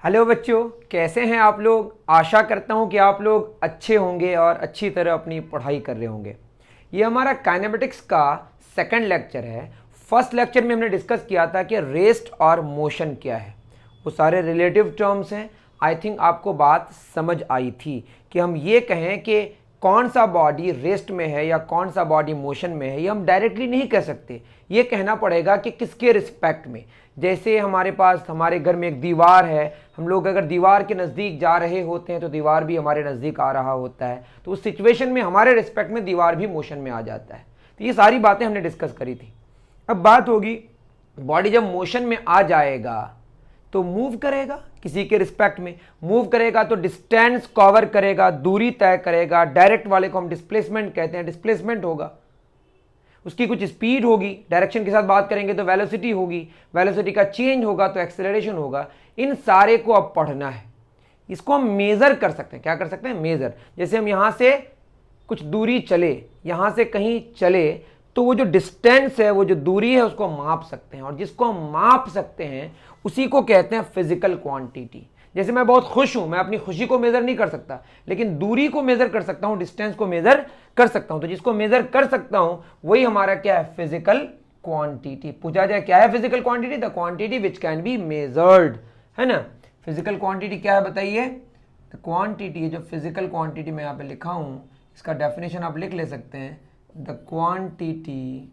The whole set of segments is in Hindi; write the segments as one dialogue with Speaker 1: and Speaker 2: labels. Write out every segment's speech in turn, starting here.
Speaker 1: हेलो बच्चों, कैसे हैं आप लोग। आशा करता हूं कि आप लोग अच्छे होंगे और अच्छी तरह अपनी पढ़ाई कर रहे होंगे। ये हमारा काइनेमेटिक्स का सेकंड लेक्चर है। फर्स्ट लेक्चर में हमने डिस्कस किया था कि रेस्ट और मोशन क्या है। वो सारे रिलेटिव टर्म्स हैं। आई थिंक आपको बात समझ आई थी कि हम ये कहें कि कौन सा बॉडी रेस्ट में है या कौन सा बॉडी मोशन में है, ये हम डायरेक्टली नहीं कह सकते। ये कहना पड़ेगा कि किसके रिस्पेक्ट में। जैसे हमारे पास हमारे घर में एक दीवार है, हम लोग अगर दीवार के नज़दीक जा रहे होते हैं तो दीवार भी हमारे नज़दीक आ रहा होता है, तो उस सिचुएशन में हमारे रिस्पेक्ट में दीवार भी मोशन में आ जाता है। तो ये सारी बातें हमने डिस्कस करी थी। अब बात होगी, बॉडी जब मोशन में आ जाएगा तो मूव करेगा, किसी के रिस्पेक्ट में मूव करेगा तो डिस्टेंस कवर करेगा, दूरी तय करेगा। डायरेक्ट वाले को हम डिस्प्लेसमेंट कहते हैं, डिस्प्लेसमेंट होगा। उसकी कुछ स्पीड होगी, डायरेक्शन के साथ बात करेंगे तो वेलोसिटी होगी, वेलोसिटी का चेंज होगा तो एक्सेलरेशन होगा। इन सारे को अब पढ़ना है। इसको हम मेजर कर सकते हैं। क्या कर सकते हैं? मेजर। जैसे हम यहां से कुछ दूरी चले, यहां से कहीं चले, तो वो जो डिस्टेंस है, वो जो दूरी है, उसको माप सकते हैं। और जिसको हम माप सकते हैं उसी को कहते हैं फिजिकल क्वांटिटी। जैसे मैं बहुत खुश हूं, मैं अपनी खुशी को मेजर नहीं कर सकता, लेकिन दूरी को मेजर कर सकता हूं, डिस्टेंस को मेजर कर सकता हूं। तो जिसको मेजर कर सकता हूं वही हमारा क्या है? Physical quantity. पूछा जाए क्या है physical quantity? The quantity which can be measured, है ना। फिजिकल क्वांटिटी क्या है बताइए? द क्वांटिटी, जो फिजिकल क्वांटिटी मैं यहां पे लिखा हूं, इसका डेफिनेशन आप लिख ले सकते हैं। The quantity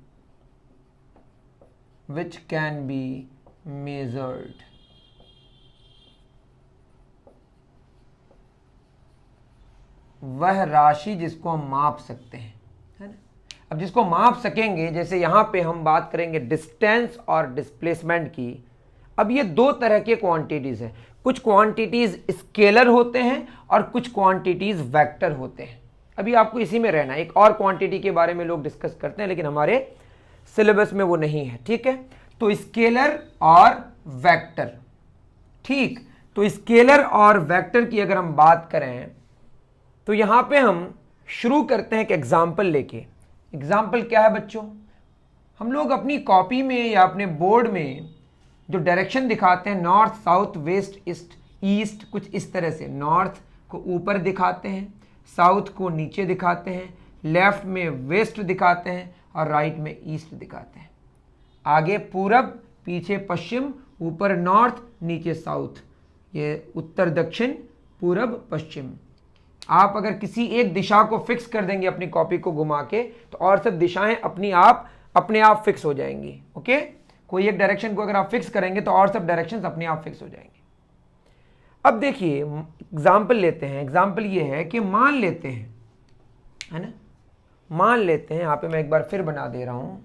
Speaker 1: which can be measured. वह राशि जिसको हम माप सकते हैं, है ना। अब जिसको माप सकेंगे, जैसे यहां पे हम बात करेंगे डिस्टेंस और डिस्प्लेसमेंट की। अब ये दो तरह के क्वांटिटीज हैं। कुछ क्वांटिटीज स्केलर होते हैं और कुछ क्वांटिटीज वेक्टर होते हैं। अभी आपको इसी में रहना है। एक और क्वांटिटी के बारे में लोग डिस्कस करते हैं, लेकिन हमारे सिलेबस में वो नहीं है, ठीक है। तो स्केलर और वेक्टर, ठीक। तो स्केलर और वेक्टर की अगर हम बात करें तो यहां पे हम शुरू करते हैं एक एग्जाम्पल लेके। एग्जाम्पल क्या है बच्चों? हम लोग अपनी कॉपी में या अपने बोर्ड में जो डायरेक्शन दिखाते हैं, नॉर्थ, साउथ, वेस्ट, ईस्ट, कुछ इस तरह से। नॉर्थ को ऊपर दिखाते हैं, साउथ को नीचे दिखाते हैं, लेफ्ट में वेस्ट दिखाते हैं और राइट में ईस्ट दिखाते हैं। आगे पूरब, पीछे पश्चिम, ऊपर नॉर्थ, नीचे साउथ। ये उत्तर, दक्षिण, पूरब, पश्चिम। आप अगर किसी एक दिशा को फिक्स कर देंगे अपनी कॉपी को घुमा के, तो और सब दिशाएं अपने आप फिक्स हो जाएंगी। ओके, कोई एक डायरेक्शन को अगर आप फिक्स करेंगे तो और सब डायरेक्शंस अपने आप फिक्स हो जाएंगे। अब देखिए एग्जाम्पल लेते हैं। एग्जाम्पल ये है कि मान लेते हैं, है ना, मान लेते हैं, यहां पे मैं एक बार फिर बना दे रहा हूं।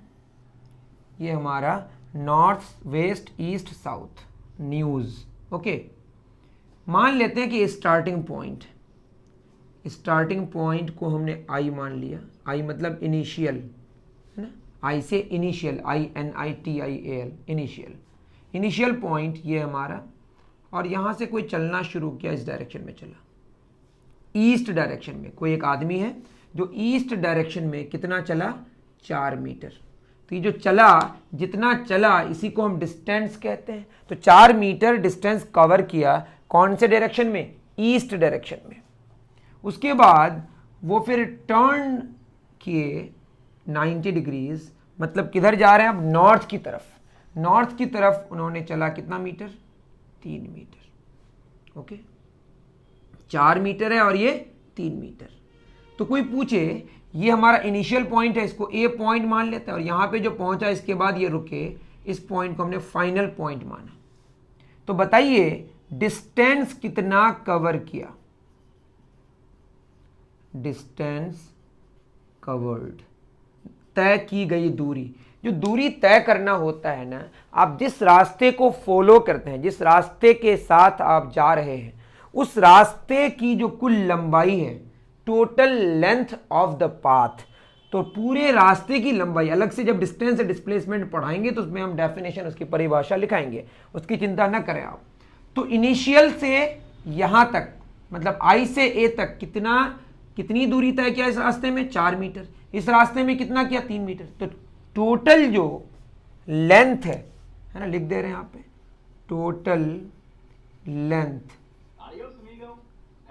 Speaker 1: ये हमारा north, west, east, south, news. Okay, मान लेते हैं कि स्टार्टिंग पॉइंट को हमने आई मान लिया। आई मतलब इनिशियल, है ना। आई से इनिशियल, INITIAL, इनिशियल पॉइंट ये हमारा। और यहां से कोई चलना शुरू किया, इस डायरेक्शन में चला, ईस्ट डायरेक्शन में। कोई एक आदमी है जो ईस्ट डायरेक्शन में कितना चला? 4 मीटर। तो ये जो चला, जितना चला, इसी को हम डिस्टेंस कहते हैं। तो 4 मीटर डिस्टेंस कवर किया, कौन से डायरेक्शन में? ईस्ट डायरेक्शन में। उसके बाद वो फिर टर्न किए 90 डिग्रीज, मतलब किधर जा रहे हैं अब? नॉर्थ की तरफ। नॉर्थ की तरफ उन्होंने चला कितना मीटर? 3 मीटर। ओके, 4 मीटर है और ये 3 मीटर। तो कोई पूछे, ये हमारा इनिशियल पॉइंट है, इसको ए पॉइंट मान लेते हैं, और यहां पे जो पहुंचा इसके बाद ये रुके, इस पॉइंट को हमने फाइनल पॉइंट माना। तो बताइए डिस्टेंस कितना कवर किया? डिस्टेंस कवर्ड, तय की गई दूरी। जो दूरी तय करना होता है ना, आप जिस रास्ते को फॉलो करते हैं, जिस रास्ते के साथ आप जा रहे हैं, उस रास्ते की जो कुल लंबाई है, total length of the path. तो पूरे रास्ते की लंबाई, अलग से जब डिस्टेंस से डिस्प्लेसमेंट पढ़ाएंगे तो उसमें हम डेफिनेशन, उसकी परिभाषा लिखाएंगे, उसकी चिंता न करें आप। तो इनिशियल से यहां तक, मतलब आई से ए तक कितनी दूरी तय किया इस रास्ते में? 4 मीटर। इस रास्ते में कितना किया? 3 मीटर। तो टोटल जो लेंथ है ना, लिख दे रहे हैं यहाँ पे, total length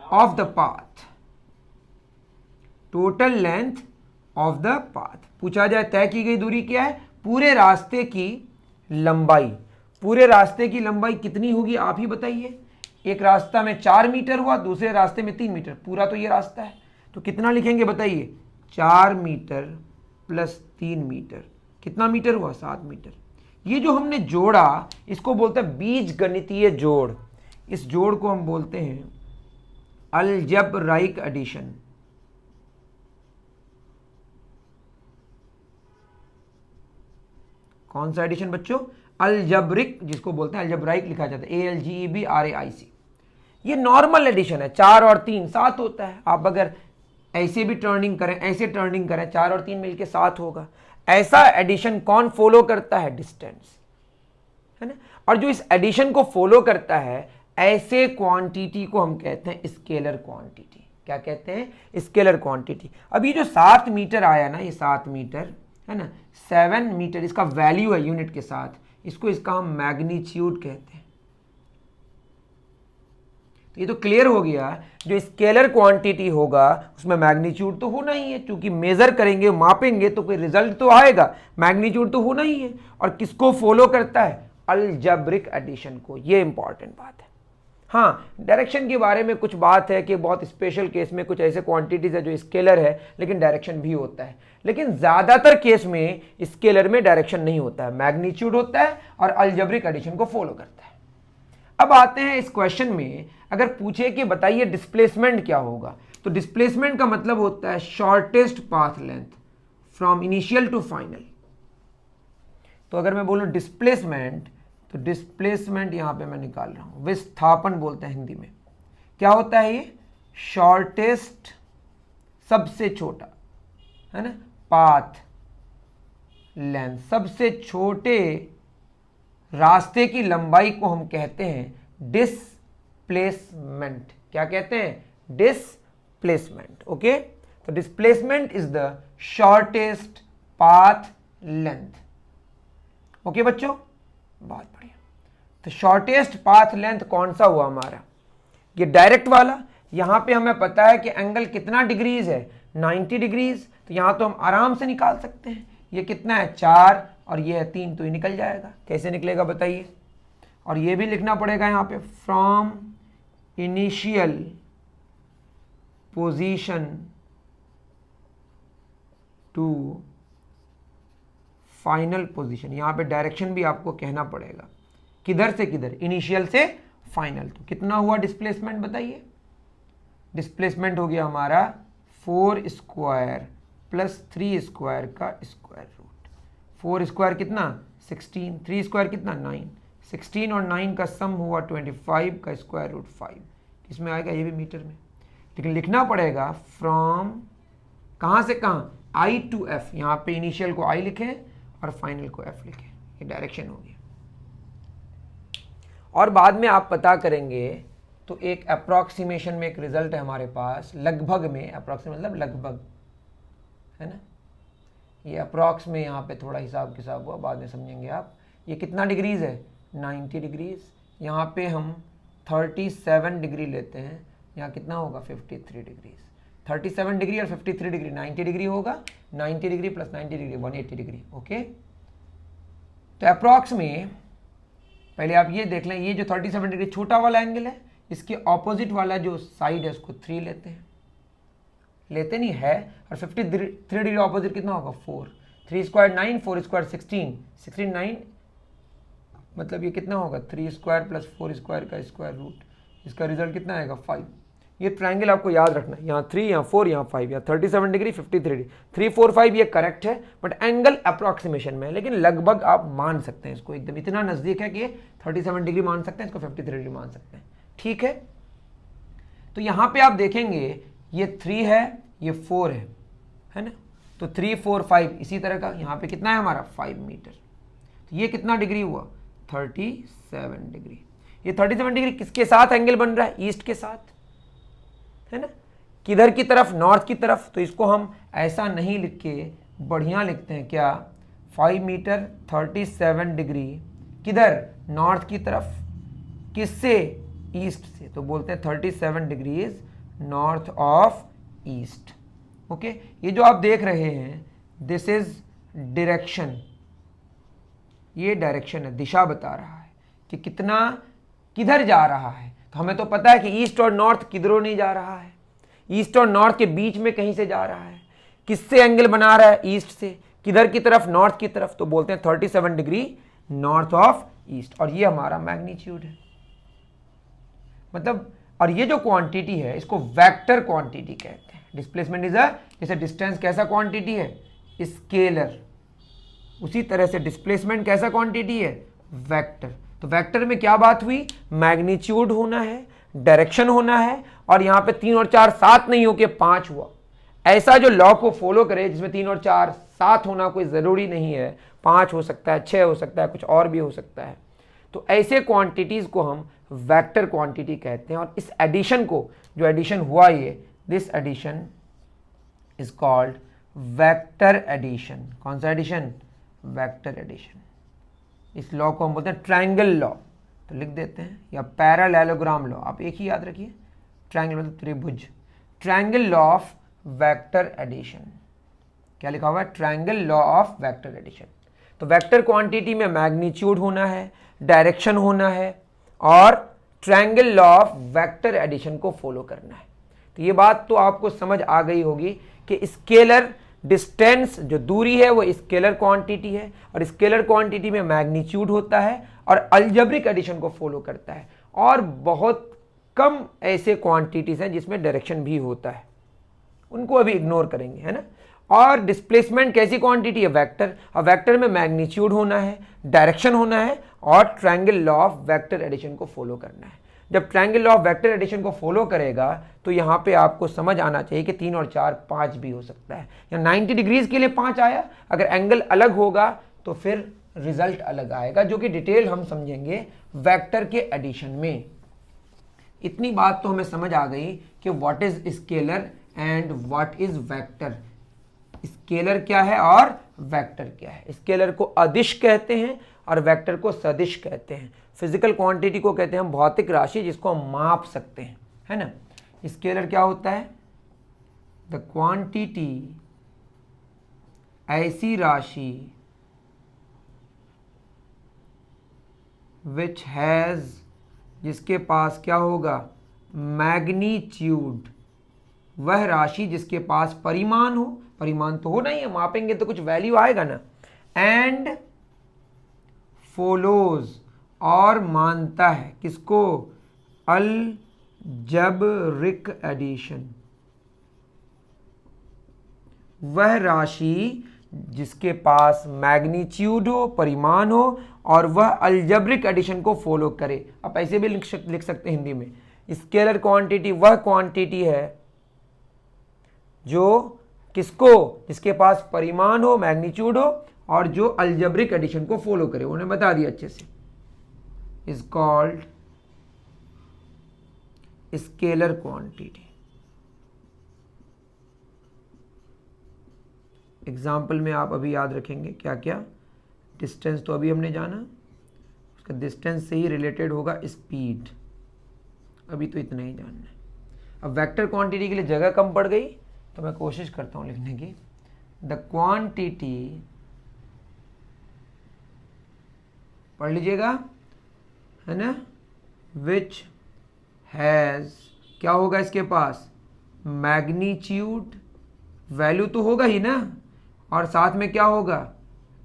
Speaker 1: of the path, total length of the path. पूछा जाए तय की गई दूरी क्या है, पूरे रास्ते की लंबाई। पूरे रास्ते की लंबाई कितनी होगी आप ही बताइए। एक रास्ता में 4 मीटर हुआ, दूसरे रास्ते में 3 मीटर, पूरा तो ये रास्ता है, तो कितना लिखेंगे बताइए। 4 मीटर प्लस 3 मीटर, कितना मीटर हुआ, 7 मीटर। ये जो हमने जोड़ा इसको बोलते हैं बीज गणितीय जोड़। इस जोड़ को हम बोलते हैं अलजेब्राइक एडिशन। कौन सा एडिशन बच्चों, अलजब्रिक, जिसको बोलते हैं अलजब्राइक लिखा जाता है, ALGEBRAIC। ये नॉर्मल एडिशन है, 4 और 3 7 होता है। आप अगर ऐसे भी टर्निंग करें, ऐसे टर्निंग करें, 4 और 3 मिलके 7 होगा। ऐसा एडिशन कौन फॉलो करता है, डिस्टेंस, है ना। और जो इस एडिशन को फॉलो करता है, ऐसे क्वांटिटी को हम कहते हैं स्केलर क्वांटिटी। क्या कहते हैं, स्केलर क्वांटिटी। अब ये जो 7 मीटर आया ना, ये 7 मीटर है ना, 7 मीटर इसका वैल्यू है यूनिट के साथ, इसका हम मैग्नीट्यूड कहते हैं। तो ये तो क्लियर हो गया, जो स्केलर क्वांटिटी होगा उसमें मैग्नीट्यूड तो होना ही है, क्योंकि मेजर करेंगे, मापेंगे तो कोई रिजल्ट तो आएगा, मैग्नीट्यूड तो होना ही है। और किसको फॉलो करता है, अलजेब्रिक एडिशन को। ये इंपॉर्टेंट बात है। हाँ, डायरेक्शन के बारे में कुछ बात है कि बहुत स्पेशल केस में कुछ ऐसे क्वांटिटीज है जो स्केलर है लेकिन डायरेक्शन भी होता है, लेकिन ज्यादातर केस में स्केलर में डायरेक्शन नहीं होता है, मैग्नीट्यूड होता है और अलजेब्रिक एडिशन को फॉलो करता है। अब आते हैं इस क्वेश्चन में, अगर पूछे कि बताइए डिस्प्लेसमेंट क्या होगा, तो डिस्प्लेसमेंट का मतलब होता है shortest path length from initial to final. तो अगर मैं बोलूं डिस्प्लेसमेंट, तो डिस्प्लेसमेंट यहां पे मैं निकाल रहा हूं, विस्थापन बोलते हैं हिंदी में। क्या होता है ये, शॉर्टेस्ट, सबसे छोटा, है ना, पाथ लेंथ, सबसे छोटे रास्ते की लंबाई को हम कहते हैं डिस्प्लेसमेंट। क्या कहते हैं, डिस्प्लेसमेंट। ओके, तो displacement is the shortest path length. Okay बच्चों, बहुत बढ़िया। तो शॉर्टेस्ट पाथ लेंथ कौन सा हुआ हमारा, ये डायरेक्ट वाला। यहां पे हमें पता है कि एंगल कितना डिग्रीज है, 90 डिग्रीज। तो यहां तो हम आराम से निकाल सकते हैं, ये कितना है 4 और ये है 3, तो ये निकल जाएगा। कैसे निकलेगा बताइए। और ये भी लिखना पड़ेगा यहां पे, from initial position to final position. यहां पे डायरेक्शन भी आपको कहना पड़ेगा, किधर से किधर, इनिशियल से फाइनल। तो कितना हुआ डिस्प्लेसमेंट बताइए। डिस्प्लेसमेंट हो गया हमारा 4 स्क्वायर प्लस 3 स्क्वायर का स्क्वायर रूट। 4 स्क्वायर कितना 16, 3 स्क्वायर कितना 9, 16 और 9 का सम हुआ 25 का स्क्वायर रूट 5। इसमें आएगा ये भी मीटर में, लेकिन लिखना पड़ेगा फ्रॉम कहाँ से कहाँ, I टू F। यहाँ पे इनिशियल को I लिखें और फाइनल को F लिखें, ये डायरेक्शन हो गया। और बाद में आप पता करेंगे तो एक अप्रॉक्सीमेशन में एक रिजल्ट है हमारे पास, लगभग में, अप्रॉक्सीमेट मतलब लगभग, है ना। ये अप्रॉक्स में यहाँ पे थोड़ा हिसाब किताब हुआ, बाद में समझेंगे आप। ये कितना डिग्रीज है 90 डिग्रीज। यहाँ पे हम 37 डिग्री लेते हैं, यहाँ कितना होगा 53 डिग्रीज। 37 डिग्री और 53 डिग्री 90 डिग्री होगा, 90 degree plus 90 degree 180 degree. Okay, तो अप्रॉक्स में पहले आप ये देख लें, ये जो 37 डिग्री छोटा वाला एंगल है, इसके ऑपोजिट वाला जो साइड है उसको 3 लेते हैं, लेते नहीं है। और 53 डिग्री ऑपोजिट कितना होगा 4, 3 स्क्वायर 9, 4 स्क्वायर 16, 16 9, मतलब ये कितना होगा 3 स्क्वायर प्लस 4 स्क्वायर का स्क्वायर रूट। इसका रिजल्ट कितना आएगा 5। ये ट्रायंगल आपको याद रखना है, यहाँ 3 यहाँ 4 यहाँ 5, यहाँ 37 डिग्री 53 डिग्री, 3 4 5 ये करेक्ट है, बट एंगल अप्रॉक्सीमेशन में है, लेकिन लगभग आप मान सकते हैं इसको, एकदम इतना नज़दीक है कि 37 डिग्री मान सकते हैं, इसको 53 डिग्री मान सकते हैं। ठीक है, तो यहाँ पे आप देखेंगे ये 3 है, ये 4 है ना। तो 3 4 5 इसी तरह का, यहाँ पे कितना है हमारा 5 मीटर। तो ये कितना डिग्री हुआ 37 डिग्री। ये 37 डिग्री किसके साथ एंगल बन रहा है, ईस्ट के साथ, है ना। किधर की तरफ, नॉर्थ की तरफ। तो इसको हम ऐसा नहीं लिख के बढ़िया लिखते हैं, क्या 5 मीटर 37 डिग्री किधर, नॉर्थ की तरफ। किससे, ईस्ट से, तो बोलते हैं 37 degrees north of east. Okay, ये जो आप देख रहे हैं दिस इज डायरेक्शन, ये डायरेक्शन है, दिशा बता रहा है कि कितना किधर जा रहा है। तो हमें तो पता है कि ईस्ट और नॉर्थ किधरों नहीं जा रहा है, ईस्ट और नॉर्थ के बीच में कहीं से जा रहा है। किससे एंगल बना रहा है? ईस्ट से। किधर की तरफ? नॉर्थ की तरफ। तो बोलते हैं 37 डिग्री नॉर्थ ऑफ ईस्ट, और ये हमारा मैग्नीट्यूड है। मतलब, और ये जो क्वांटिटी है इसको वेक्टर क्वांटिटी कहते हैं। डिस्प्लेसमेंट इज अ, जैसे डिस्टेंस कैसा क्वांटिटी है? स्केलर। उसी तरह से डिस्प्लेसमेंट कैसा क्वांटिटी है? वेक्टर। तो वेक्टर में क्या बात हुई? मैग्नीट्यूड होना है, डायरेक्शन होना है, और यहां पे 3 और 4 7 नहीं हो के 5 हुआ। ऐसा जो लॉ को फॉलो करे जिसमें 3 और 4 7 होना कोई जरूरी नहीं है, 5 हो सकता है, 6 हो सकता है, कुछ और भी हो सकता है। तो ऐसे क्वांटिटीज को हम वेक्टर क्वांटिटी कहते हैं। और इस एडिशन को, जो एडिशन हुआ ये, this addition is called vector addition. कौन सा एडिशन? Vector addition. इस लॉ को हम बोलते हैं ट्रायंगल लॉ, तो लिख देते हैं, या पैरेललोग्राम लॉ। आप एक ही याद रखिए, ट्रायंगल मतलब त्रिभुज। Triangle law of vector addition. क्या लिखा हुआ है? Triangle law of vector addition. तो वेक्टर क्वांटिटी में मैग्नीट्यूड होना है, डायरेक्शन होना है, और triangle law of vector addition को फॉलो करना है। तो ये बात तो आपको समझ आ गई होगी कि स्केलर डिस्टेंस, जो दूरी है, वो स्केलर क्वांटिटी है, और स्केलर क्वांटिटी में मैग्नीट्यूड होता है और अलजेब्रिक एडिशन को फॉलो करता है। और बहुत कम ऐसे क्वांटिटीज हैं जिसमें डायरेक्शन भी होता है, उनको अभी इग्नोर करेंगे, है ना। और डिस्प्लेसमेंट कैसी क्वांटिटी है? वेक्टर। और वेक्टर में मैग्नीट्यूड होना है, डायरेक्शन होना है, और triangle law of vector addition को फॉलो करना है। जब triangle law of vector addition को फॉलो करेगा तो यहाँ पे आपको समझ आना चाहिए कि 3 और 4 5 भी हो सकता है, या 90 डिग्रीज के लिए 5 आया। अगर एंगल अलग होगा तो फिर रिजल्ट अलग आएगा, जो कि डिटेल हम समझेंगे वेक्टर के एडिशन में। इतनी बात तो हमें समझ आ गई कि what is scalar and what is vector. Scalar क्या है और वेक्टर क्या है? स्केलर को अदिश कहते हैं और वेक्टर को सदिश कहते हैं। फिजिकल क्वांटिटी को कहते हैं हम भौतिक राशि, जिसको हम माप सकते हैं, है ना। स्केलर क्या होता है? द क्वांटिटी, ऐसी राशि विच हैज, जिसके पास क्या होगा? मैग्नीट्यूड। वह राशि जिसके पास परिमाण हो, परिमाण तो हो नहीं है, मापेंगे तो कुछ वैल्यू आएगा ना। एंड फॉलोज, और मानता है किसको? Algebraic addition. वह राशि जिसके पास मैग्नीट्यूड हो, परिमाण हो, और वह अलजेब्रिक एडिशन को फॉलो करे। आप ऐसे भी लिख सकते हैं हिंदी में, स्केलर क्वांटिटी वह क्वांटिटी है जो किसको? जिसके पास परिमाण हो, मैग्नीट्यूड हो, और जो अलजेब्रिक एडिशन को फॉलो करे। उन्हें बता दिया अच्छे से, is called scalar quantity. Example में आप अभी याद रखेंगे क्या क्या? डिस्टेंस तो अभी हमने जाना, उसका डिस्टेंस से ही रिलेटेड होगा स्पीड, अभी तो इतना ही जानना है। अब वेक्टर क्वांटिटी के लिए जगह कम पड़ गई तो मैं कोशिश करता हूं लिखने की। द क्वांटिटी, पढ़ लीजिएगा, है ना, विच हैज, क्या होगा इसके पास? मैग्नीट्यूड, वैल्यू तो होगा ही ना, और साथ में क्या होगा?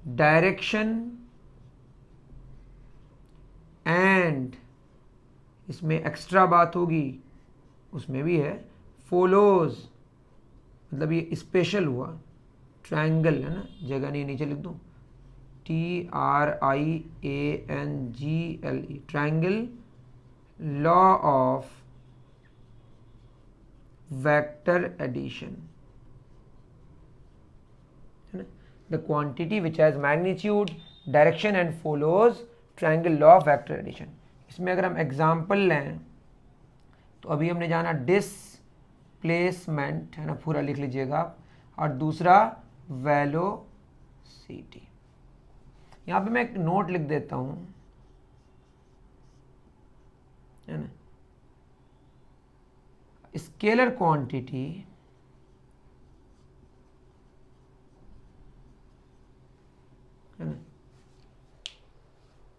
Speaker 1: डायरेक्शन, एंड इसमें एक्स्ट्रा बात होगी, उसमें भी है, फॉलोज, मतलब ये स्पेशल हुआ। ट्रायंगल है ना, जगह नहीं, नीचे लिख दूं, TRIANGLE, triangle law of vector addition, है ना। The quantity which has magnitude, direction and follows triangle law of vector addition. इसमें अगर हम एग्जाम्पल लें तो अभी हमने जाना डिस्प्लेसमेंट, है ना, पूरा लिख लीजिएगा आप, और दूसरा वेलोसिटी। यहाँ पे मैं एक नोट लिख देता हूँ, है ना, scalar quantity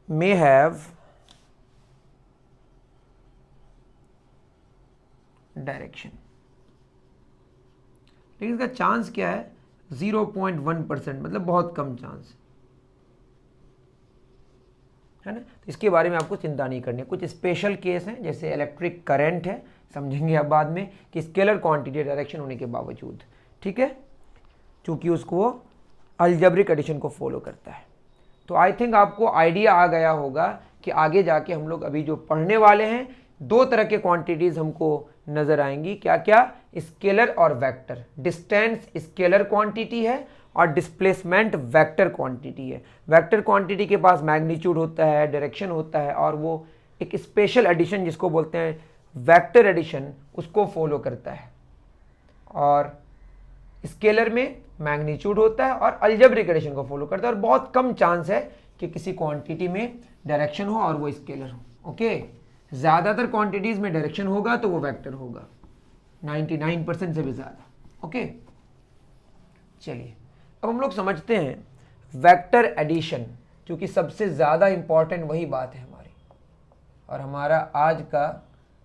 Speaker 1: may have direction, लेकिन इसका चांस क्या है 0.1%, मतलब बहुत कम चांस है ना। तो इसके बारे में आपको चिंता नहीं करनी है। कुछ स्पेशल केस हैं जैसे इलेक्ट्रिक करंट है, समझेंगे आप बाद में कि स्केलर क्वांटिटी डायरेक्शन होने के बावजूद, ठीक है, क्योंकि उसको अलजेब्रिक एडिशन को फॉलो करता है। तो आई थिंक आपको आइडिया आ गया होगा कि आगे जाके हम लोग अभी जो पढ़ने वाले हैं, दो तरह के क्वांटिटीज हमको नजर आएंगी। क्या क्या? स्केलर और वेक्टर। डिस्टेंस स्केलर क्वांटिटी है और डिस्प्लेसमेंट वेक्टर क्वांटिटी है। वेक्टर क्वांटिटी के पास मैग्नीट्यूड होता है, डायरेक्शन होता है, और वो एक स्पेशल एडिशन जिसको बोलते हैं वेक्टर एडिशन, उसको फॉलो करता है। और स्केलर में मैग्नीट्यूड होता है और अलजेब्रिक एडिशन को फॉलो करता है, और बहुत कम चांस है कि किसी क्वांटिटी में डायरेक्शन हो और वो स्केलर हो। ओके, ज़्यादातर क्वांटिटीज़ में डायरेक्शन होगा तो वो वेक्टर होगा, 99% से भी ज़्यादा। ओके, चलिए अब हम लोग समझते हैं वेक्टर एडिशन, क्योंकि सबसे ज़्यादा इंपॉर्टेंट वही बात है हमारी, और हमारा आज का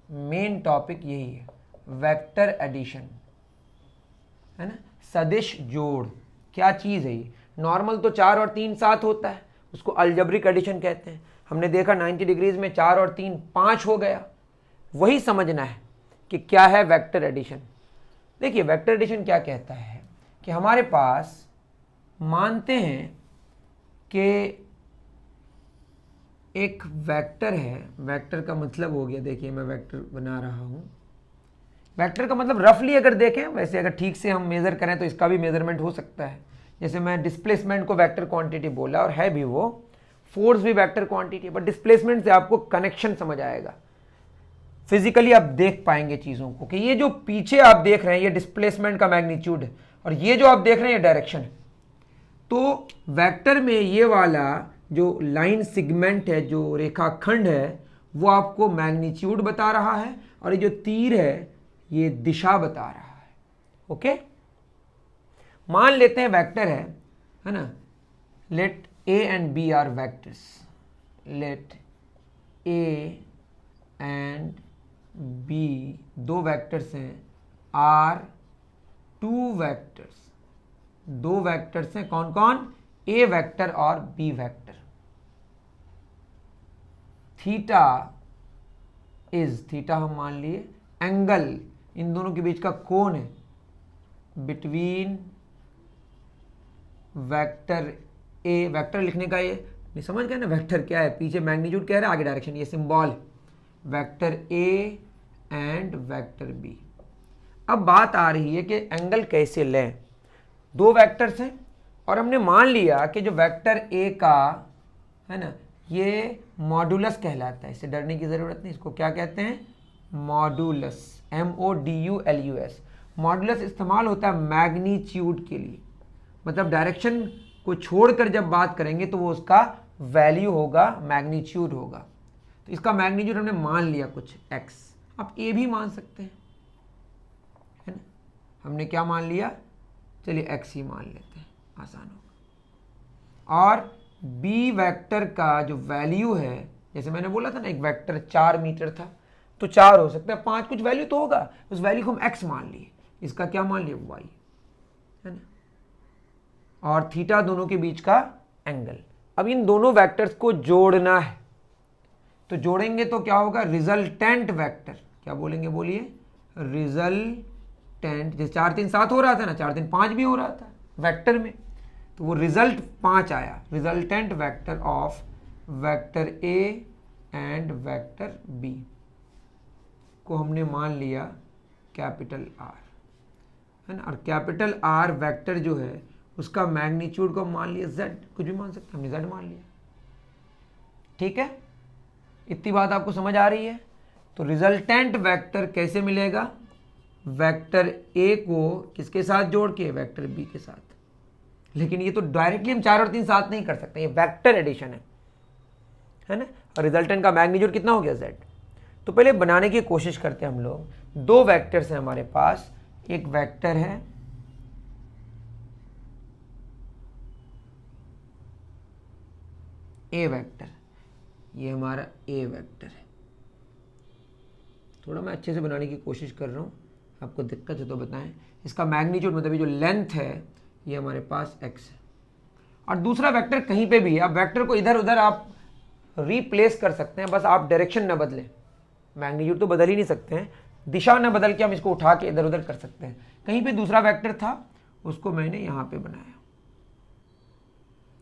Speaker 1: मेन टॉपिक यही है, वेक्टर एडिशन, है ना। सदिश जोड़ क्या चीज़ है ये? नॉर्मल तो 4 और 3 साथ होता है, उसको अलजेब्रिक एडिशन कहते हैं। हमने देखा 90 डिग्रीज में 4 और 3 5 हो गया। वही समझना है कि क्या है वेक्टर एडिशन। देखिए वेक्टर एडिशन क्या कहता है कि हमारे पास मानते हैं कि एक वेक्टर है। वेक्टर का मतलब हो गया, देखिए मैं वेक्टर बना रहा हूँ। वेक्टर का मतलब रफली अगर देखें, वैसे अगर ठीक से हम मेज़र करें तो इसका भी मेजरमेंट हो सकता है। जैसे मैं डिस्प्लेसमेंट को वेक्टर क्वांटिटी बोला, और है भी वो, फोर्स भी वेक्टर क्वांटिटी है, बट डिस्प्लेसमेंट से आपको कनेक्शन समझ आएगा। फिजिकली आप देख पाएंगे चीज़ों को कि ये जो पीछे आप देख रहे हैं ये डिस्प्लेसमेंट का मैग्नीट्यूड है, और ये जो आप देख रहे हैं ये डायरेक्शन है। तो वेक्टर में ये वाला जो लाइन सिगमेंट है, जो रेखाखंड है, वो आपको मैग्नीट्यूड बता रहा है, और ये जो तीर है ये दिशा बता रहा है। ओके, मान लेते हैं वेक्टर है ना। Let A and B are vectors. Let A and B दो वेक्टर्स हैं, आर टू वेक्टर्स। दो वेक्टर्स हैं, कौन कौन? ए वेक्टर और B vector. Theta is, theta हम मान लिए एंगल, इन दोनों के बीच का कोण है बिटवीन वेक्टर ए। वेक्टर लिखने का ये नहीं समझ गए ना, वेक्टर क्या है? पीछे मैग्नीट्यूड कह रहा है, आगे डायरेक्शन, ये symbol vector A and vector B. अब बात आ रही है कि एंगल कैसे लें। दो वेक्टर्स हैं और हमने मान लिया कि जो वेक्टर ए का है ना, ये मॉडुलस कहलाता है। इससे डरने की ज़रूरत नहीं, इसको क्या कहते हैं? Modulus, MODULUS। मॉडुलस इस्तेमाल होता है मैग्नीट्यूड के लिए, मतलब डायरेक्शन को छोड़कर जब बात करेंगे तो वो उसका वैल्यू होगा, मैग्नीट्यूड होगा। तो इसका मैग्नीट्यूड हमने मान लिया कुछ x, आप ए भी मान सकते हैं, है ना। हमने क्या मान लिया? चलिए x ही मान लेते हैं, आसान होगा। और b वेक्टर का जो वैल्यू है, जैसे मैंने बोला था ना, एक वेक्टर 4 मीटर था, तो 4 हो सकता है, 5 कुछ वैल्यू तो होगा, उस वैल्यू को हम x मान लिए, इसका क्या मान लिए? y, है ना। और थीटा दोनों के बीच का एंगल। अब इन दोनों वेक्टर्स को जोड़ना है, तो जोड़ेंगे तो क्या होगा? Resultant vector. क्या बोलेंगे? बोलिए, रिजल्टेंट। जैसे 4 3 7 हो रहा था ना, 4 3 5 भी हो रहा था वेक्टर में, तो वो रिजल्ट 5 आया। Resultant vector of vector A and vector B को हमने मान लिया कैपिटल आर, है ना। और कैपिटल आर वेक्टर जो है उसका मैग्नीट्यूड को मान लिया z, कुछ भी मान सकते, हमने z मान लिया। ठीक है, इतनी बात आपको समझ आ रही है? तो रिजल्टेंट वेक्टर कैसे मिलेगा? वेक्टर ए को किसके साथ जोड़ के? वेक्टर बी के साथ। लेकिन ये तो डायरेक्टली हम 4 और 3 साथ नहीं कर सकते, ये वेक्टर एडिशन है ना। और रिजल्टेंट का मैग्नीट्यूड कितना हो गया? z। तो पहले बनाने की कोशिश करते हैं हम लोग। दो वेक्टर्स हैं हमारे पास, एक वेक्टर है ए वेक्टर, ये हमारा ए वेक्टर है। थोड़ा मैं अच्छे से बनाने की कोशिश कर रहा हूँ, आपको दिक्कत है तो बताएं। इसका मैग्नीट्यूड मतलब ये जो लेंथ है ये हमारे पास x है, और दूसरा वेक्टर कहीं पे भी है। आप वेक्टर को इधर उधर आप रिप्लेस कर सकते हैं, बस आप डायरेक्शन न बदलें। मैग्नीट्यूड तो बदल ही नहीं सकते हैं, दिशा न बदल के हम इसको उठा के इधर उधर कर सकते हैं। कहीं पे दूसरा वेक्टर था उसको मैंने यहाँ पे बनाया,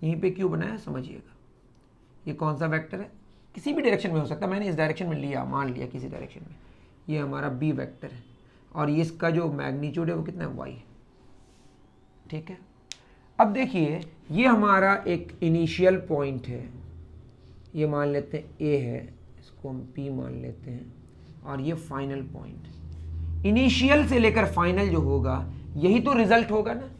Speaker 1: यहीं पे क्यों बनाया समझिएगा। ये कौन सा वेक्टर है, किसी भी डायरेक्शन में हो सकता है, मैंने इस डायरेक्शन में लिया, मान लिया किसी डायरेक्शन में। ये हमारा बी वेक्टर है और ये इसका जो मैग्नीट्यूड है वो कितना है, वाई। ठीक है, अब देखिए ये हमारा एक इनिशियल पॉइंट है, ये मान लेते हैं ए है, इसको हम पी मान लेते हैं, और ये फाइनल पॉइंट। इनिशियल से लेकर फाइनल जो होगा यही तो रिजल्ट होगा ना।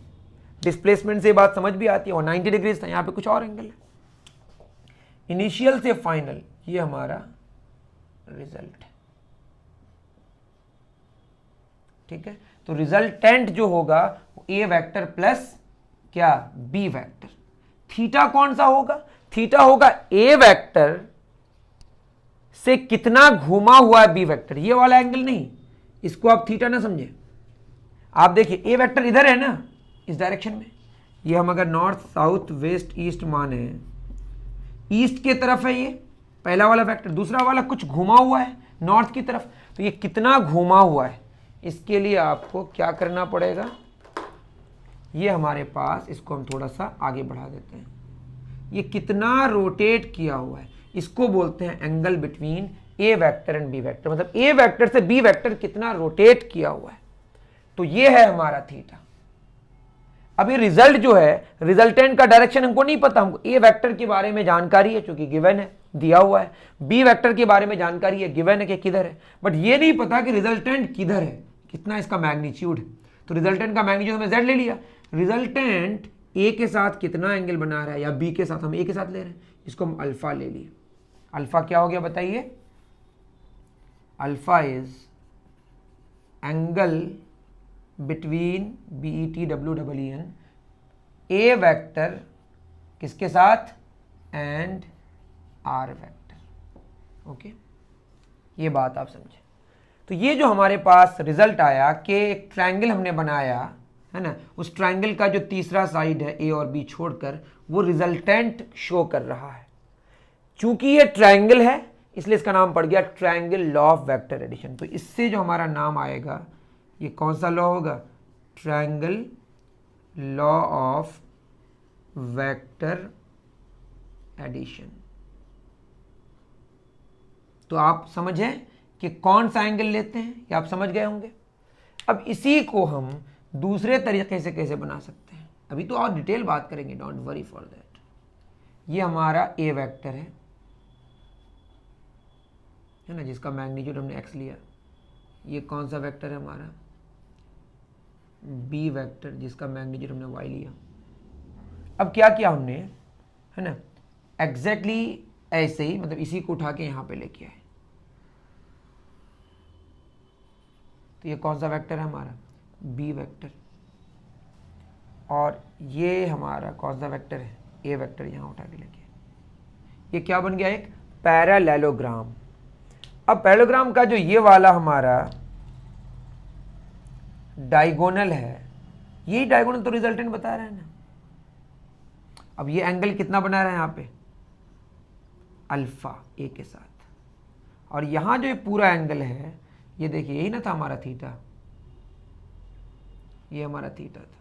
Speaker 1: डिस्प्लेसमेंट से बात समझ भी आती है, और 90 डिग्रीज था, यहाँ पे कुछ और एंगल है। इनिशियल से फाइनल ये हमारा रिजल्ट है। ठीक है, तो रिजल्टेंट जो होगा वो ए वेक्टर प्लस क्या, बी वेक्टर। थीटा कौन सा होगा, थीटा होगा ए वेक्टर से कितना घुमा हुआ है बी वेक्टर, ये वाला एंगल नहीं, इसको आप थीटा ना समझे। आप देखिए ए वेक्टर इधर है ना, इस डायरेक्शन में, ये हम अगर नॉर्थ साउथ वेस्ट ईस्ट माने, ईस्ट के तरफ है ये पहला वाला वेक्टर, दूसरा वाला कुछ घुमा हुआ है नॉर्थ की तरफ, तो ये कितना घुमा हुआ है, इसके लिए आपको क्या करना पड़ेगा, ये हमारे पास, इसको हम थोड़ा सा आगे बढ़ा देते हैं, ये कितना रोटेट किया हुआ है, इसको बोलते हैं angle between A vector and B vector. मतलब ए वेक्टर से बी वेक्टर कितना रोटेट किया हुआ है, तो ये है हमारा थीटा। अभी रिजल्ट जो है, रिजल्टेंट का डायरेक्शन हमको नहीं पता, हमको ए वेक्टर के बारे में जानकारी है क्योंकि गिवन है, दिया हुआ है, बी वेक्टर के बारे में जानकारी है, गिवन है कि किधर है, बट ये नहीं पता कि रिजल्टेंट किधर है, कितना इसका मैग्नीट्यूड है। तो रिजल्टेंट का मैग्नीट्यूड हमने z ले लिया, रिजल्टेंट ए के साथ कितना एंगल बना रहा है, या बी के साथ, हम ए के साथ ले रहे हैं, इसको हम अल्फा ले लिए। अल्फा क्या हो गया बताइए, alpha is angle between BETWEEN A vector किसके साथ, एंड आर वेक्टर। ओके, ये बात आप समझे। तो ये जो हमारे पास रिजल्ट आया कि एक ट्रायंगल हमने बनाया है ना, उस ट्रायंगल का जो तीसरा साइड है ए और बी छोड़कर, वो रिजल्टेंट शो कर रहा है। चूंकि ये ट्रायंगल है इसलिए इसका नाम पड़ गया triangle law of vector addition. तो इससे जो हमारा नाम आएगा, ये कौन सा लॉ होगा, triangle law of vector addition. तो आप समझे कि कौन सा एंगल लेते हैं, ये आप समझ गए होंगे। अब इसी को हम दूसरे तरीके से कैसे बना सकते हैं, अभी तो और डिटेल बात करेंगे, डोंट वरी फॉर दैट। ये हमारा ए वेक्टर है ना, जिसका मैग्नीट्यूड हमने x लिया। ये कौन सा वेक्टर है हमारा, बी वेक्टर, जिसका मैग्नीट्यूड हमने y लिया। अब क्या किया हमने, है ना, एग्जैक्टली ऐसे ही, मतलब इसी को उठा के यहां पे लेके आए। तो ये कौन सा वेक्टर है हमारा, बी वेक्टर, और ये हमारा कौन सा वेक्टर है, ए वेक्टर, यहां उठा के लेके। ये क्या बन गया, एक पैरेललोग्राम। अब पैरेललोग्राम का जो ये वाला हमारा डायगोनल है, यही डायगोनल तो रिजल्टेंट बता रहा है ना। अब ये एंगल कितना बना रहा है यहाँ पे, अल्फा ए के साथ, और यहाँ जो ये पूरा एंगल है, ये देखिए यही ना था हमारा थीटा, ये हमारा थीटा था।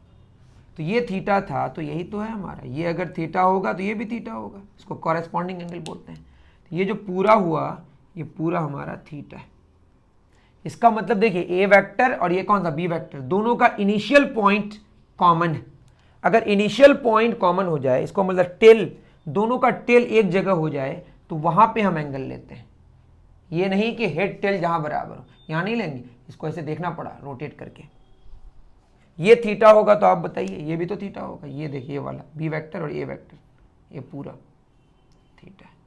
Speaker 1: तो ये थीटा था तो यही तो है हमारा, ये अगर थीटा होगा तो ये भी थीटा होगा, इसको कॉरेस्पॉन्डिंग एंगल बोलते हैं। तो ये जो पूरा हुआ, ये पूरा हमारा थीटा है। इसका मतलब देखिए ए वेक्टर और ये कौन सा, बी वेक्टर, दोनों का इनिशियल पॉइंट कॉमन है। अगर इनिशियल पॉइंट कॉमन हो जाए, इसको मतलब टेल, दोनों का टेल एक जगह हो जाए, तो वहां पे हम एंगल लेते हैं। ये नहीं कि हेड टेल जहां बराबर हो, यहां नहीं लेंगे, इसको ऐसे देखना पड़ा रोटेट करके। ये थीटा होगा तो आप बताइए, ये भी तो थीटा होगा। ये देखिए ये वाला बी वेक्टर और ए वेक्टर, ये पूरा थीटा है।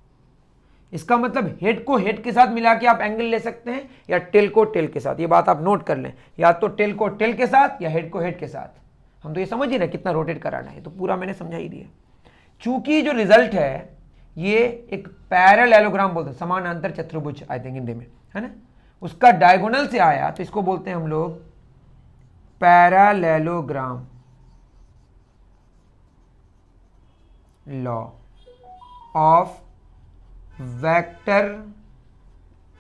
Speaker 1: इसका मतलब हेड को हेड के साथ मिला के आप एंगल ले सकते हैं या टेल को टेल के साथ। ये बात आप नोट कर लें, या तो टेल को टेल के साथ या हेड को हेड के साथ। हम तो ये समझ ही ना कितना रोटेट कराना है, तो पूरा मैंने समझा ही दिया। चूंकि जो रिजल्ट है ये एक पैरेललोग्राम बोलते हैं, समानांतर चतुर्भुज आई थिंक हिंदी में, है ना, उसका डायगोनल से आया, तो इसको बोलते हैं हम लोग parallelogram law of vector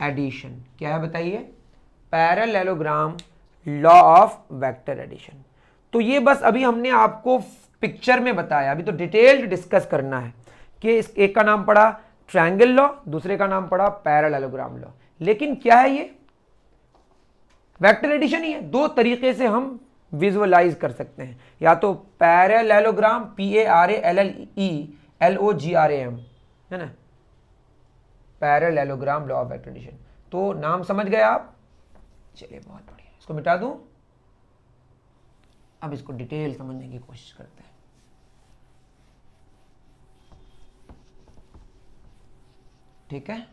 Speaker 1: addition. क्या है बताइए? Parallelogram law of vector addition. तो ये बस अभी हमने आपको पिक्चर में बताया, अभी तो डिटेल्ड डिस्कस करना है कि इस एक का नाम पड़ा ट्रायंगल लॉ, दूसरे का नाम पड़ा पैरेललोग्राम लॉ। लेकिन क्या है ये? वेक्टर एडिशन ही है। दो तरीके से हम विजुअलाइज कर सकते हैं, या तो पैरेललोग्राम PARALLELOGRAM, है ना, parallelogram law of vector addition. तो नाम समझ गए आप? चलिए बहुत बढ़िया, इसको मिटा दूं। अब इसको डिटेल समझने की कोशिश करते हैं। ठीक है,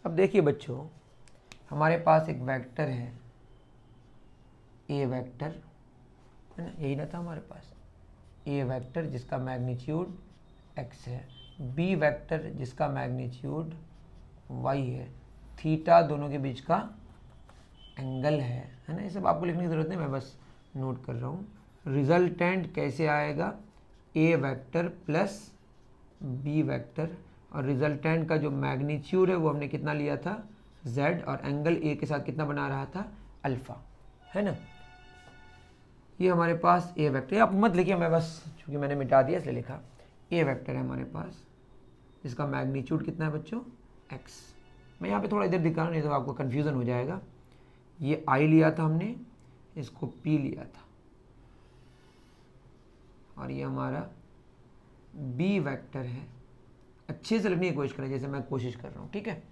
Speaker 1: अब देखिए बच्चों, हमारे पास एक वेक्टर है ए वेक्टर, है ना, यही ना था हमारे पास, ए वेक्टर जिसका मैग्नीट्यूड x है, बी वेक्टर जिसका मैग्नीट्यूड y है, थीटा दोनों के बीच का एंगल है ना। ये सब आपको लिखने की ज़रूरत नहीं, मैं बस नोट कर रहा हूँ। रिजल्टेंट कैसे आएगा? ए वेक्टर प्लस बी वेक्टर, और रिजल्टेंट का जो मैग्नीट्यूड है वो हमने कितना लिया था? z, और एंगल ए के साथ कितना बना रहा था? अल्फा, है ना। ये हमारे पास ए वेक्टर, आप मत लिखिए, मैं बस चूंकि मैंने मिटा दिया इसलिए लिखा। ए वेक्टर है हमारे पास, इसका मैग्नीट्यूड कितना है बच्चों? x। मैं यहाँ पे थोड़ा इधर दिखा रहा हूँ, नहीं तो आपको कन्फ्यूज़न हो जाएगा। ये I लिया था हमने, इसको P लिया था, और ये हमारा B वेक्टर है। अच्छे से लिखने की कोशिश करें जैसे मैं कोशिश कर रहा हूँ, ठीक है।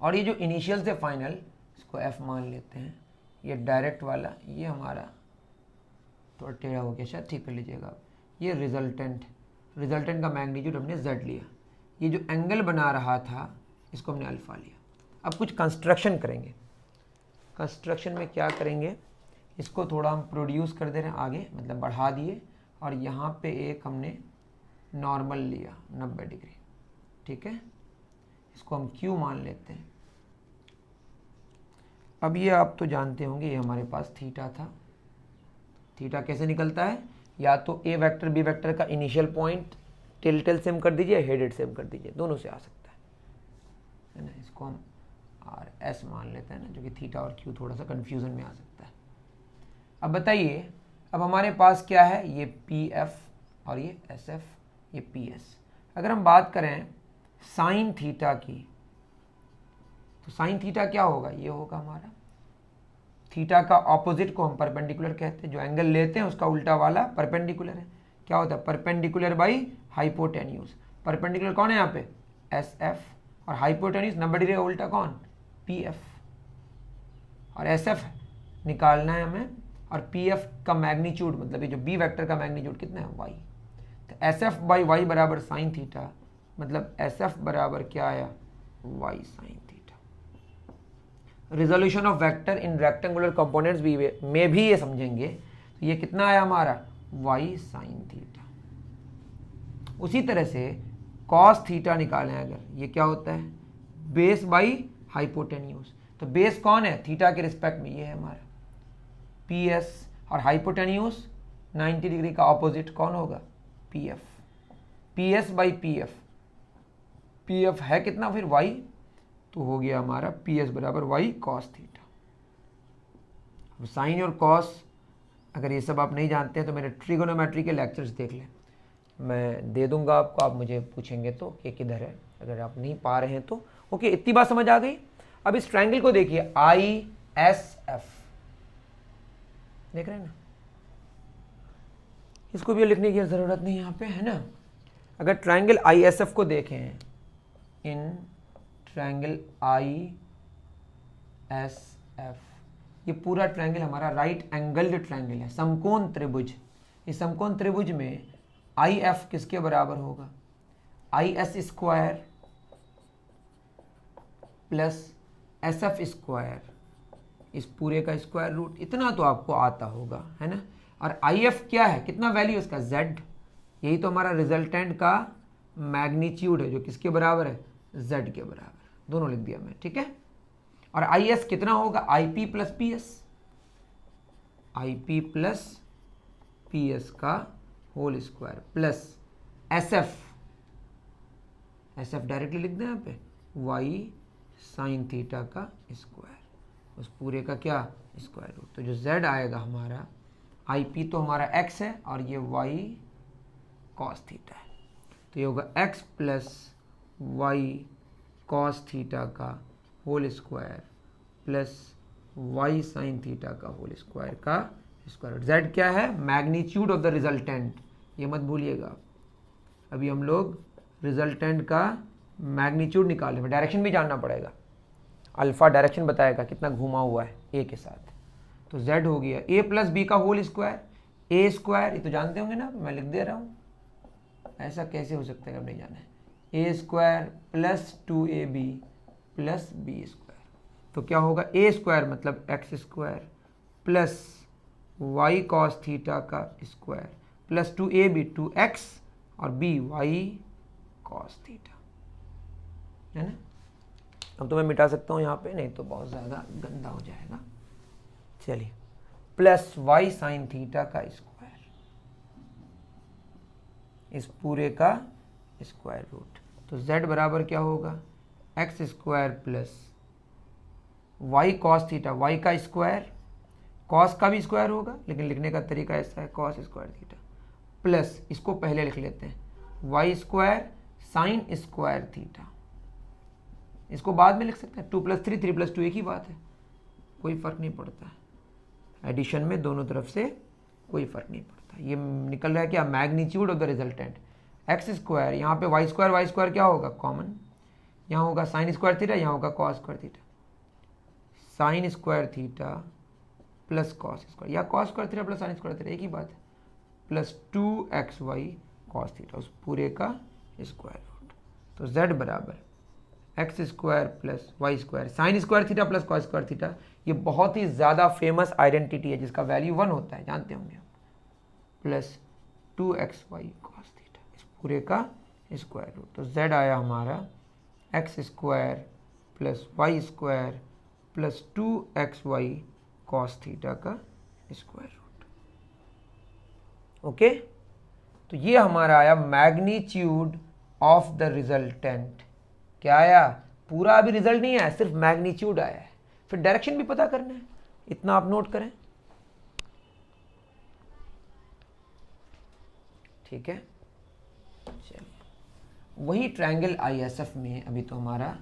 Speaker 1: और ये जो इनिशियल से फाइनल, इसको F मान लेते हैं। ये डायरेक्ट वाला, ये हमारा थोड़ा टेढ़ा हो गया, शायद ठीक कर लीजिएगा आप। ये रिजल्टेंट का मैग्नीट्यूड हमने Z लिया। ये जो एंगल बना रहा था इसको हमने अल्फा लिया। अब कुछ कंस्ट्रक्शन करेंगे। कंस्ट्रक्शन में क्या करेंगे? इसको थोड़ा हम प्रोड्यूस कर दे रहे हैं आगे, मतलब बढ़ा दिए, और यहाँ पे एक हमने नॉर्मल लिया 90 डिग्री, ठीक है। इसको हम Q मान लेते हैं। अब ये आप तो जानते होंगे, ये हमारे पास थीटा था। थीटा कैसे निकलता है? या तो ए वेक्टर बी वेक्टर का इनिशियल पॉइंट टिल्टल सेम कर दीजिए, हेडेड सेम कर दीजिए, दोनों से आ सकता है ना। इसको हम RS मान लेते हैं ना, जो कि थीटा और Q थोड़ा सा कन्फ्यूज़न में आ सकता है। अब बताइए, अब हमारे पास क्या है? ये PF और ये SF, ये PS। अगर हम बात करें साइन थीटा की, तो साइन थीटा क्या होगा? ये होगा हमारा थीटा का ऑपोजिट को हम परपेंडिकुलर कहते हैं। जो एंगल लेते हैं उसका उल्टा वाला परपेंडिकुलर है। क्या होता है? Perpendicular by hypotenuse. परपेंडिकुलर कौन है यहाँ पे? SF, और हाइपोटेन्यूज 90 डिग्री का उल्टा कौन? PF। और SF निकालना है हमें, और PF का मैग्नीट्यूड, मतलब ये जो B वेक्टर का मैग्नीट्यूड कितना है? Y। तो SF बाई वाई बराबर साइन थीटा, मतलब SF बराबर क्या आया? Y sine theta. Resolution of vector in rectangular components भी में भी ये समझेंगे, तो ये कितना आया हमारा? Y sine theta. उसी तरह से कॉस थीटा निकालें अगर, ये क्या होता है? Base by hypotenuse. तो बेस कौन है थीटा के रिस्पेक्ट में? ये है हमारा PS, और हाइपोटेन्यूज 90 डिग्री का ऑपोजिट कौन होगा? PF। PS by PF, PF है कितना फिर? Y, तो हो गया हमारा PS बराबर Y कॉस थीटा। अब साइन और कॉस, अगर ये सब आप नहीं जानते हैं तो मेरे ट्रिगोनोमेट्री के लेक्चर्स देख लें, मैं दे दूंगा आपको, आप मुझे पूछेंगे तो कि किधर है, अगर आप नहीं पा रहे हैं तो। ओके, इतनी बात समझ आ गई। अब इस ट्रायंगल को देखिए, ISF, देख रहे हैं ना, इसको भी लिखने की ज़रूरत नहीं यहाँ पे, है ना। अगर ट्रायंगल ISF को देखें, इन ट्रायंगल ISF, ये पूरा ट्रायंगल हमारा राइट एंगल्ड ट्रायंगल है, समकोण त्रिभुज। इस समकोण त्रिभुज में आई एफ किसके बराबर होगा, I S square plus S F square, इस पूरे का स्क्वायर रूट, इतना तो आपको आता होगा, है ना। और आई एफ क्या है, कितना वैल्यू इसका, जेड, यही तो हमारा रिजल्टेंट का मैग्नीट्यूड है जो किसके बराबर है, जेड के बराबर, दोनों लिख दिया मैं, ठीक है। और आई एस कितना होगा, I P plus P S, I P plus P S का whole square plus S F, S F directly लिख दें यहाँ पे, वाई साइन थीटा का स्क्वायर, उस पूरे का क्या, स्क्वायर रूट। तो जो z आएगा हमारा, आई पी तो हमारा x है और ये y cos थीटा है, तो ये होगा x plus Y cos theta का whole square plus y sine theta का होल स्क्वायर का स्क्वायर रूट। z क्या है, मैग्नीट्यूड ऑफ द रिजल्टेंट, ये मत भूलिएगा आप। अभी हम लोग रिजल्टेंट का मैग्नीट्यूड निकाल रहे हैं, डायरेक्शन भी जानना पड़ेगा, अल्फा डायरेक्शन बताएगा कितना घुमा हुआ है ए के साथ। तो z हो गया a प्लस बी का होल स्क्वायर, ए स्क्वायर, ये तो जानते होंगे ना, मैं लिख दे रहा हूँ, ऐसा कैसे हो सकता है अगर नहीं जाना है, ए स्क्वायर प्लस 2ab प्लस बी स्क्वायर, तो क्या होगा, ए स्क्वायर मतलब x square plus Y cos theta का स्क्वायर प्लस 2ab 2x और b वाई कॉस थीटा, है ना। अब तो मैं मिटा सकता हूँ यहाँ पे, नहीं तो बहुत ज़्यादा गंदा हो जाएगा। चलिए, प्लस वाई साइन थीटा का स्क्वायर, इस पूरे का स्क्वायर रूट, तो z बराबर क्या होगा, X square plus Y cos theta, Y का स्क्वायर, कॉस का भी स्क्वायर होगा लेकिन लिखने का तरीका ऐसा है, कॉस स्क्वायर थीटा प्लस, इसको पहले लिख लेते हैं, Y square sine square theta, इसको बाद में लिख सकते हैं, 2 + 3 3 + 2 एक ही बात है, कोई फ़र्क नहीं पड़ता है, एडिशन में दोनों तरफ से कोई फ़र्क नहीं पड़ता। ये निकल रहा है क्या, magnitude of the resultant, x square, यहाँ पे वाई स्क्वायर क्या होगा, कॉमन, यहाँ होगा साइन स्क्वायर थीटा, यहाँ होगा cos square theta, sine square theta plus cos square, या cos square theta plus sine square theta एक ही बात है, प्लस 2xy कॉस थीटा, उस पूरे का स्क्वायर रूट। तो z बराबर X square plus Y square sine square theta plus cos square theta, ये बहुत ही ज़्यादा फेमस आइडेंटिटी है जिसका वैल्यू 1 होता है, जानते होंगे आप, प्लस 2xy कॉस थीटा, इस पूरे का स्क्वायर रूट। तो z आया हमारा X square plus Y square plus 2xy cos theta का स्क्वायर रूट। ओके, तो ये हमारा आया मैग्नीट्यूड ऑफ द रिजल्टेंट, क्या आया, पूरा अभी रिजल्ट नहीं आया, सिर्फ मैग्नीट्यूड आया है, फिर डायरेक्शन भी पता करना है, इतना आप नोट करें, ठीक है। चलिए, वही ट्रायंगल आईएसएफ में अभी तो हमारा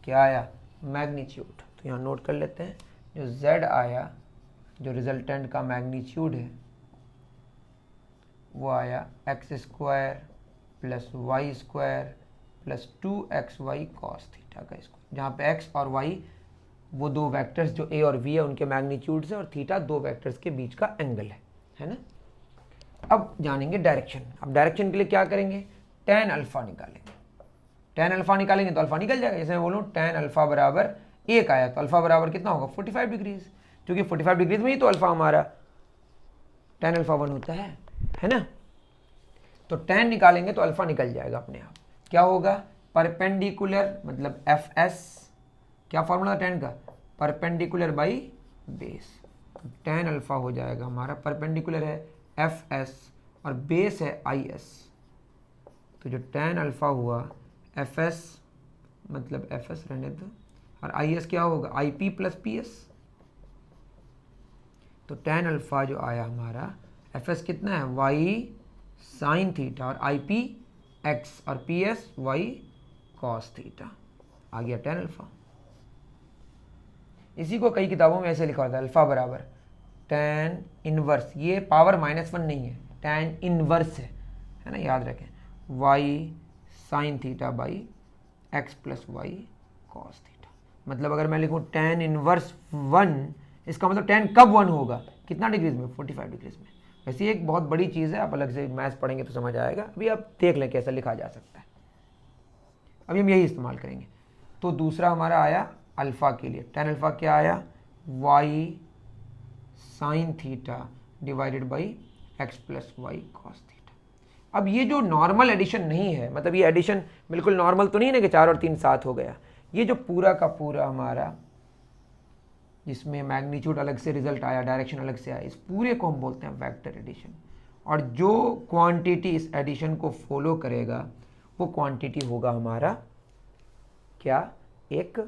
Speaker 1: क्या आया, मैग्नीट्यूड, तो यहाँ नोट कर लेते हैं, जो z आया, जो रिजल्टेंट का मैग्नीट्यूड है वो आया X square plus Y square plus 2xy cos theta का स्क्वायर, जहाँ पे x और y वो दो वेक्टर्स जो a और v है उनके मैग्नीट्यूड्स है, और थीटा दो वेक्टर्स के बीच का एंगल है ना। अब जानेंगे डायरेक्शन। अब डायरेक्शन के लिए क्या करेंगे, tan अल्फा निकालेंगे, tan अल्फा निकालेंगे तो अल्फा निकल जाएगा, जैसे मैं बोलूँ tan अल्फा बराबर 1 आया तो अल्फा बराबर कितना होगा, 45 डिग्रीज, क्योंकि 45 डिग्रीज में ही तो अल्फा हमारा tan अल्फा 1 होता है ना। तो tan निकालेंगे तो अल्फा निकल जाएगा अपने आप, क्या होगा, परपेंडिकुलर मतलब एफ एस, क्या फॉर्मूला tan का, परपेंडिकुलर बाई बेस, तो tan अल्फा हो जाएगा हमारा, परपेंडिकुलर है एफ एस और बेस है आई एस, तो जो tan अल्फा हुआ एफ एस मतलब एफ एस रहने दो, और आई एस क्या होगा, I P plus P S, तो tan अल्फा जो आया हमारा, एफ एस कितना है, वाई साइन थीटा और आई पी एक्स और P S Y cos theta, आ गया tan अल्फा। इसी को कई किताबों में ऐसे लिखा होता है, अल्फा बराबर tan इनवर्स, ये पावर -1 नहीं है, tan इनवर्स है ना, याद रखें, y sine theta by X plus Y cos theta. मतलब अगर मैं लिखूँ tan इनवर्स 1, इसका मतलब tan कब 1 होगा, कितना डिग्रीज में, 45 डिग्रीज में, वैसे एक बहुत बड़ी चीज़ है, आप अलग से मैथ्स पढ़ेंगे तो समझ आएगा, अभी आप देख लें कैसा लिखा जा सकता है। अभी हम यही इस्तेमाल करेंगे। तो दूसरा हमारा आया अल्फ़ा के लिए, tan अल्फ़ा क्या आया, y sine theta divided by x plus Y cos theta. अब ये जो नॉर्मल एडिशन नहीं है, मतलब ये एडिशन बिल्कुल नॉर्मल तो नहीं है ना कि 4 और 3 7 हो गया, ये जो पूरा का पूरा हमारा जिसमें मैग्नीट्यूड अलग से रिजल्ट आया, डायरेक्शन अलग से आया, इस पूरे को हम बोलते हैं वेक्टर एडिशन। और जो क्वांटिटी इस एडिशन को फॉलो करेगा वो क्वांटिटी होगा हमारा क्या, एक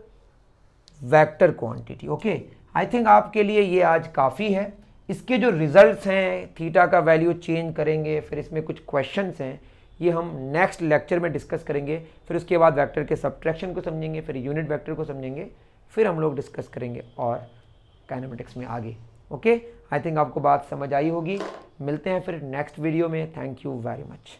Speaker 1: vector quantity. Okay, I think आपके लिए ये आज काफ़ी है। इसके जो रिजल्ट्स हैं, थीटा का वैल्यू चेंज करेंगे, फिर इसमें कुछ क्वेश्चंस हैं, ये हम नेक्स्ट लेक्चर में डिस्कस करेंगे। फिर उसके बाद वेक्टर के सब्ट्रैक्शन को समझेंगे, फिर यूनिट वेक्टर को समझेंगे, फिर हम लोग डिस्कस करेंगे और काइनेमेटिक्स में आगे। ओके, आई थिंक आपको बात समझ आई होगी। मिलते हैं फिर नेक्स्ट वीडियो में। Thank you very much.